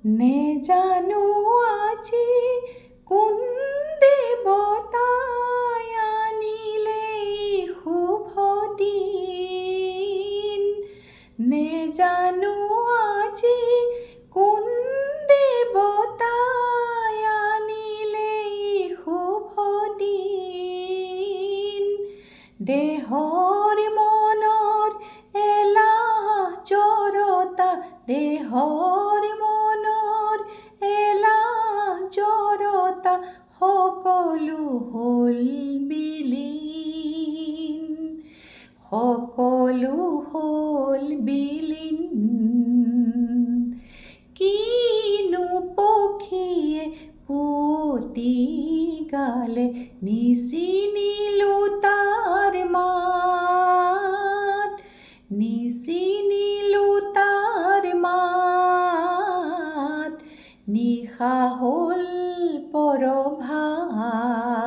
নেজানো আজি কোন দেৱতাই আনিলে এই শুভ দিন। নেজানো আজি কোন দেৱতাই আনিলে এই শুভ দিন। দেহৰ মনৰ এলাহ জড়তা, দেহৰ মনৰ এলাহ জড়তা সকলো হ'ল বিলীন, সকলো হ'ল বিলীন। কিনো পক্ষীয়ে পুতি গালে, নিচিনিলো তাৰ মাত, নিচিনিলো তাৰ মাত। নিশা হ'ল পৰভাত।